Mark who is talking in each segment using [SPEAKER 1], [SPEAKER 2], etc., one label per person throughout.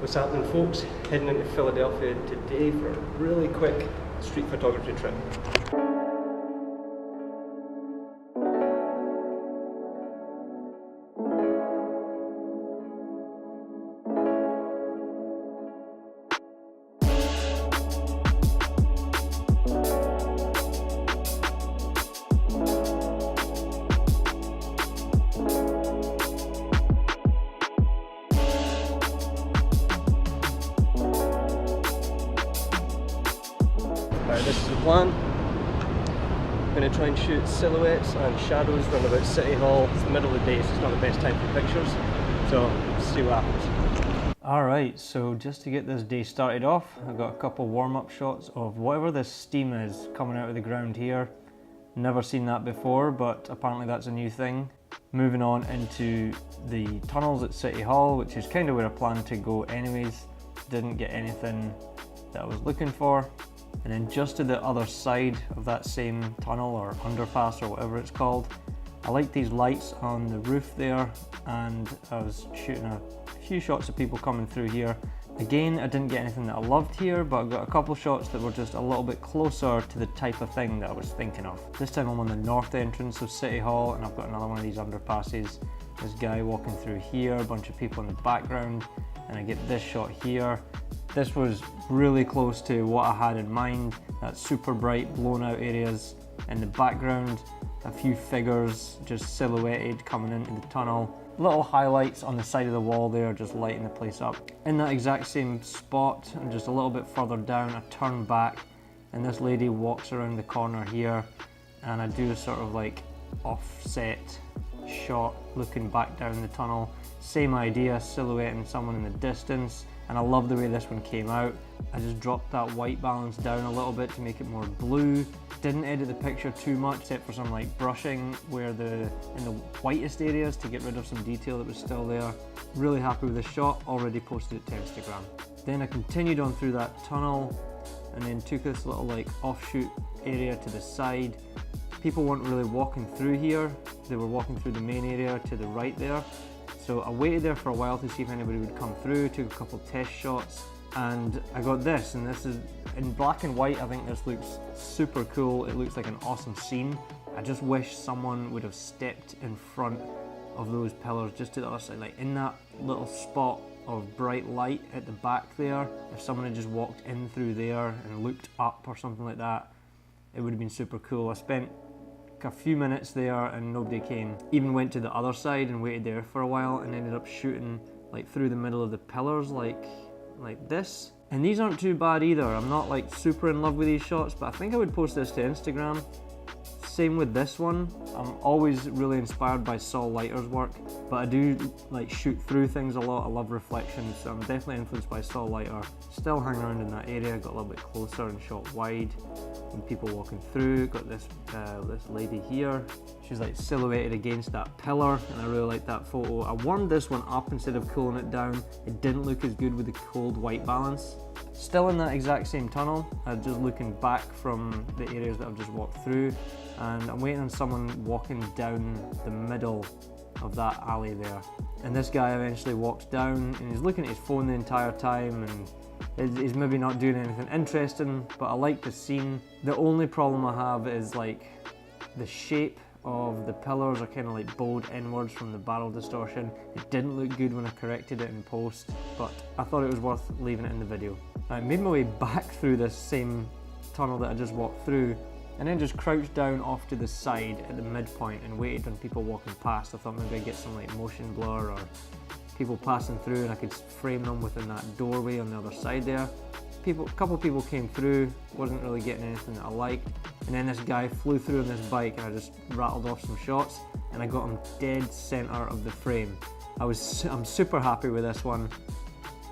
[SPEAKER 1] What's happening, folks? Heading into Philadelphia today for a really quick street photography trip. Alright, this is the plan. I'm going to try and shoot silhouettes and shadows around about City Hall. It's the middle of the day, so it's not the best time for pictures. So, let's see what happens. Alright, so just to get this day started off, I've got a couple warm-up shots of whatever this steam is coming out of the ground here. Never seen that before, but apparently that's a new thing. Moving on into the tunnels at City Hall, which is kind of where I planned to go anyways. Didn't get anything that I was looking for. And then just to the other side of that same tunnel or underpass or whatever it's called, I like these lights on the roof there, and I was shooting a few shots of people coming through here. Again, I didn't get anything that I loved here, but I got a couple shots that were just a little bit closer to the type of thing that I was thinking of. This time I'm on the north entrance of City Hall, and I've got another one of these underpasses. This guy walking through here, a bunch of people in the background, and I get this shot here. This was really close to what I had in mind, that super bright blown out areas. In the background, a few figures just silhouetted coming into the tunnel. Little highlights on the side of the wall there, just lighting the place up. In that exact same spot, and just a little bit further down, I turn back and this lady walks around the corner here, and I do a sort of like offset shot looking back down the tunnel. Same idea, silhouetting someone in the distance. And I love the way this one came out. I just dropped that white balance down a little bit to make it more blue. Didn't edit the picture too much, except for some like brushing in the whitest areas to get rid of some detail that was still there. Really happy with the shot, already posted it to Instagram. Then I continued on through that tunnel and then took this little like offshoot area to the side. People weren't really walking through here. They were walking through the main area to the right there. So I waited there for a while to see if anybody would come through, took a couple test shots, and I got this, and this is in black and white. I think this looks super cool. It looks like an awesome scene. I just wish someone would have stepped in front of those pillars just to the other side, like in that little spot of bright light at the back there. If someone had just walked in through there and looked up or something like that, it would have been super cool. I spent a few minutes there and nobody came. Even went to the other side and waited there for a while and ended up shooting like through the middle of the pillars like this. And these aren't too bad either. I'm not like super in love with these shots, but I think I would post this to Instagram. Same with this one. I'm always really inspired by Saul Leiter's work, but I do like shoot through things a lot. I love reflections, so I'm definitely influenced by Saul Leiter. Still hang around in that area, got a little bit closer and shot wide. And people walking through, got this lady here. She's like silhouetted against that pillar, and I really like that photo. I warmed this one up instead of cooling it down. It didn't look as good with the cold white balance. Still in that exact same tunnel, just looking back from the areas that I've just walked through, and I'm waiting on someone walking down the middle of that alley there. And this guy eventually walks down, and he's looking at his phone the entire time, and he's maybe not doing anything interesting, but I like the scene. The only problem I have is like the shape of the pillars are kind of like bowed inwards from the barrel distortion. It didn't look good when I corrected it in post, but I thought it was worth leaving it in the video. I made my way back through this same tunnel that I just walked through, and then just crouched down off to the side at the midpoint and waited on people walking past. I thought maybe I'd get some like motion blur or people passing through and I could frame them within that doorway on the other side there. A couple people came through, wasn't really getting anything that I liked, and then this guy flew through on this bike and I just rattled off some shots and I got him dead center of the frame. I'm super happy with this one.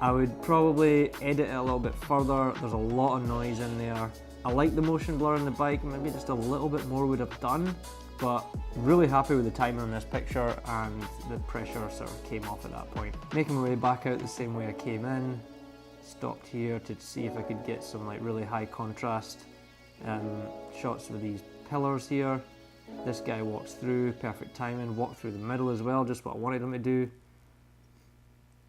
[SPEAKER 1] I would probably edit it a little bit further. There's a lot of noise in there. I like the motion blur on the bike, maybe just a little bit more would have done, but really happy with the timing on this picture, and the pressure sort of came off at that point. Making my way back out the same way I came in, stopped here to see if I could get some like really high contrast shots with these pillars here. This guy walks through, perfect timing, walked through the middle as well, just what I wanted him to do.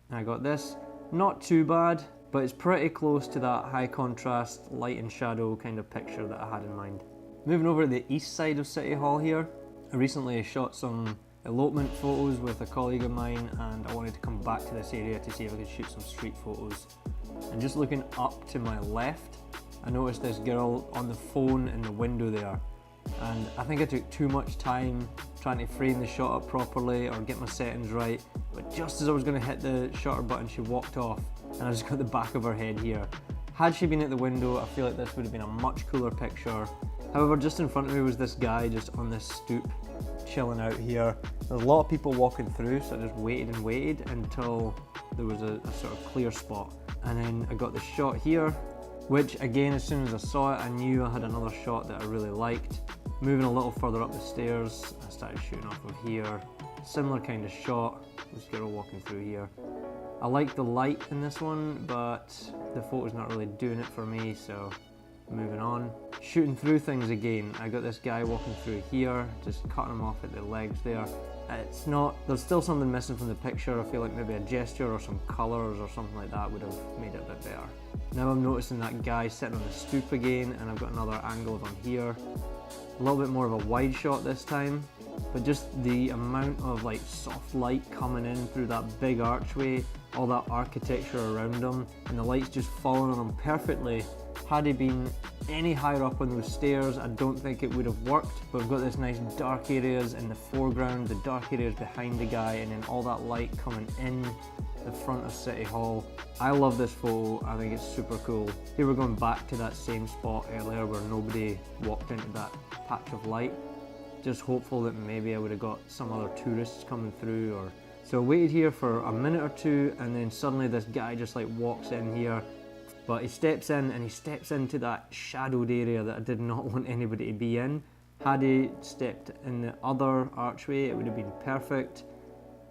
[SPEAKER 1] And I got this.
[SPEAKER 2] Not too bad, but it's pretty close to that high contrast light and shadow kind of picture that I had in mind. Moving over to the east side of City Hall here, I recently shot some elopement photos with a colleague of mine, and I wanted to come back to this area to see if I could shoot some street photos. And just looking up to my left, I noticed this girl on the phone in the window there, and I think I took too much time trying to frame the shot up properly or get my settings right, but just as I was going to hit the shutter button, she walked off and I just got the back of her head here. Had she been at the window, I feel like this would have been a much cooler picture. However, just in front of me was this guy just on this stoop chilling out here. There's a lot of people walking through, so I just waited and waited until there was a sort of clear spot. And then I got the shot here, which again, as soon as I saw it, I knew I had another shot that I really liked. Moving a little further up the stairs, I started shooting off of here. Similar kind of shot, this girl walking through here. I like the light in this one, but the photo's not really doing it for me, so moving on. Shooting through things again, I got this guy walking through here, just cutting him off at the legs there. It's not, there's still something missing from the picture. I feel like maybe a gesture or some colours or something like that would have made it a bit better. Now I'm noticing that guy sitting on the stoop again, and I've got another angle of him here. A little bit more of a wide shot this time, but just the amount of like soft light coming in through that big archway, all that architecture around him, and the light's just falling on him perfectly. Had he been any higher up on those stairs, I don't think it would have worked, but we've got this nice dark areas in the foreground, the dark areas behind the guy, and then all that light coming in the front of City Hall. I love this photo, I think it's super cool. Here we're going back to that same spot earlier where nobody walked into that patch of light. Just hopeful that maybe I would have got some other tourists coming through or... So I waited here for a minute or two, and then suddenly this guy just like walks in here. But he steps in, and he steps into that shadowed area that I did not want anybody to be in. Had he stepped in the other archway, it would have been perfect.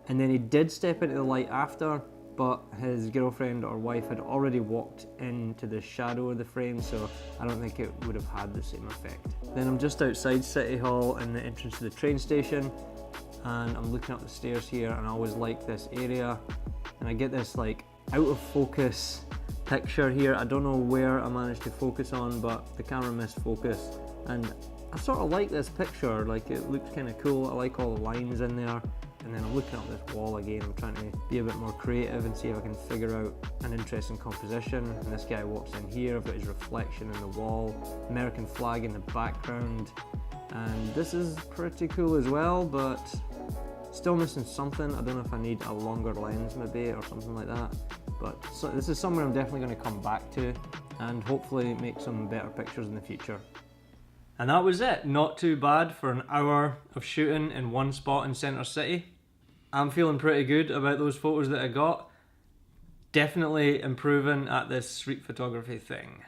[SPEAKER 2] And then he did step into the light after, but his girlfriend or wife had already walked into the shadow of the frame, so I don't think it would have had the same effect. Then I'm just outside City Hall in the entrance to the train station, and I'm looking up the stairs here, and I always like this area. And I get this like out of focus picture here. I don't know where I managed to focus on, but the camera missed focus, and I sort of like this picture. Like, it looks kind of cool. I like all the lines in there. And then I'm looking up this wall again. I'm trying to be a bit more creative and see if I can figure out an interesting composition. And this guy walks in here. I've got his reflection in the wall, American flag in the background, and this is pretty cool as well, but still missing something. I don't know if I need a longer lens maybe or something like that. But so this is somewhere I'm definitely going to come back to and hopefully make some better pictures in the future. And that was it. Not too bad for an hour of shooting in one spot in Centre City. I'm feeling pretty good about those photos that I got. Definitely improving at this street photography thing.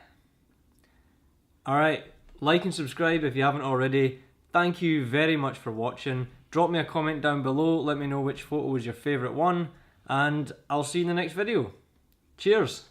[SPEAKER 2] Alright, like and subscribe if you haven't already. Thank you very much for watching. Drop me a comment down below, let me know which photo was your favourite one, and I'll see you in the next video. Cheers!